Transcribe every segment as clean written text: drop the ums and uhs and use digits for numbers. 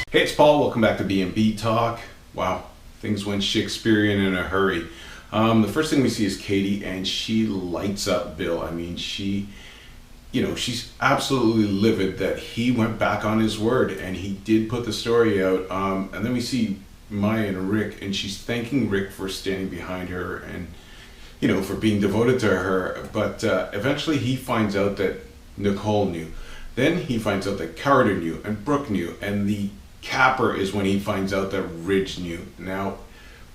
Hey, it's Paul. Welcome back to B&B Talk. Wow, things went Shakespearean in a hurry. The first thing we see is Katie, and she lights up Bill. I mean, she's absolutely livid that he went back on his word, and he did put the story out. And then we see Maya and Rick, and she's thanking Rick for standing behind her and, for being devoted to her. But eventually he finds out that Nicole knew. Then he finds out that Carter knew, and Brooke knew, and the capper is when he finds out that Ridge knew. Now,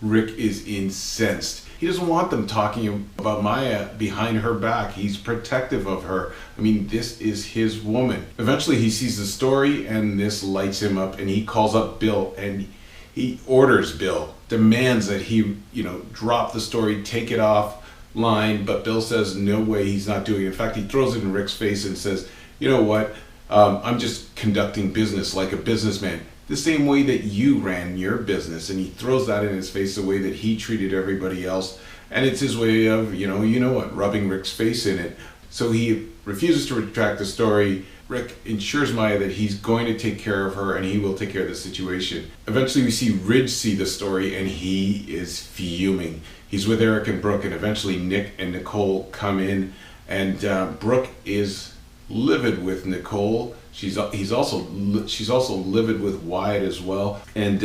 Rick is incensed. He doesn't want them talking about Maya behind her back. He's protective of her. I mean, this is his woman. Eventually, he sees the story, and this lights him up, and he calls up Bill, and he orders Bill, demands that he, drop the story, take it offline, but Bill says, no way, he's not doing it. In fact, he throws it in Rick's face and says, you know what? I'm just conducting business like a businessman, the same way that you ran your business. And he throws that in his face, the way that he treated everybody else. And it's his way of, rubbing Rick's face in it. So he refuses to retract the story. Rick ensures Maya that he's going to take care of her and he will take care of the situation. Eventually we see Ridge see the story, and he is fuming. He's with Eric and Brooke, and eventually Nick and Nicole come in, and Brooke is livid with Nicole. She's also livid with Wyatt as well, and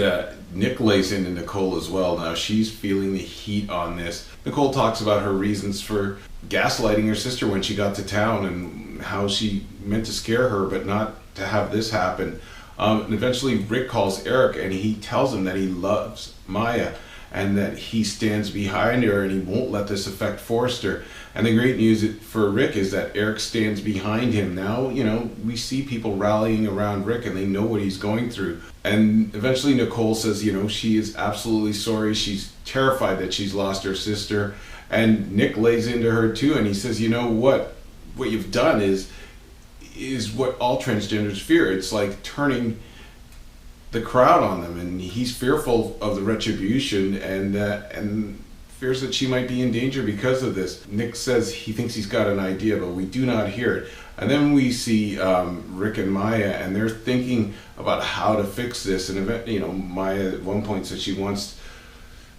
Nick lays into Nicole as well. Now she's feeling the heat on this. Nicole talks about her reasons for gaslighting her sister when she got to town, and how she meant to scare her but not to have this happen. And eventually Rick calls Eric, and he tells him that he loves Maya and that he stands behind her and he won't let this affect Forrester. And the great news for Rick is that Eric stands behind him. Now, we see people rallying around Rick, and they know what he's going through. And eventually Nicole says, she is absolutely sorry. She's terrified that she's lost her sister. And Nick lays into her too, and he says, what you've done is what all transgenders fear. It's like turning the crowd on them, and he's fearful of the retribution and fears that she might be in danger because of this. Nick says he thinks he's got an idea, but we do not hear it. And then we see Rick and Maya, and they're thinking about how to fix this. And Maya at one point says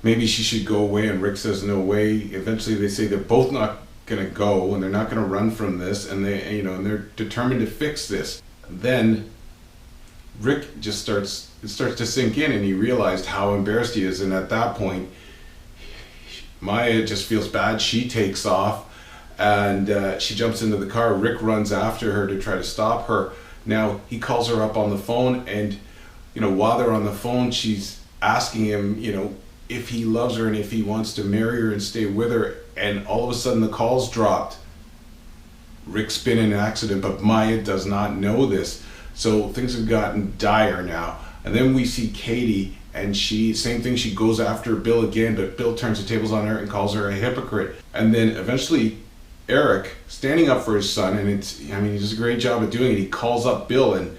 maybe she should go away, and Rick says no way. Eventually they say they're both not going to go, and they're not going to run from this, and they're determined to fix this. Then Rick just starts to sink in, and he realized how embarrassed he is. And at that point, Maya just feels bad. She takes off, and she jumps into the car. Rick runs after her to try to stop her. Now he calls her up on the phone, and while they're on the phone, she's asking him if he loves her and if he wants to marry her and stay with her. And all of a sudden the call's dropped. Rick's been in an accident, but Maya does not know this. So things have gotten dire now. And then we see Katie, and same thing, she goes after Bill again, but Bill turns the tables on her and calls her a hypocrite. And then eventually Eric, standing up for his son, and he does a great job of doing it. He calls up Bill, and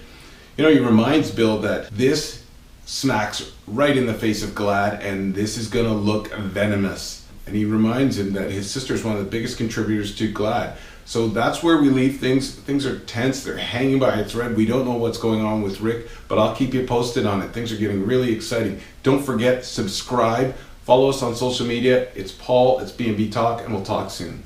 he reminds Bill that this smacks right in the face of GLAAD, and this is gonna look venomous. And he reminds him that his sister is one of the biggest contributors to GLAAD. So that's where we leave things. Things are tense. They're hanging by a thread. We don't know what's going on with Rick, but I'll keep you posted on it. Things are getting really exciting. Don't forget, subscribe. Follow us on social media. It's Paul. It's B&B Talk, and we'll talk soon.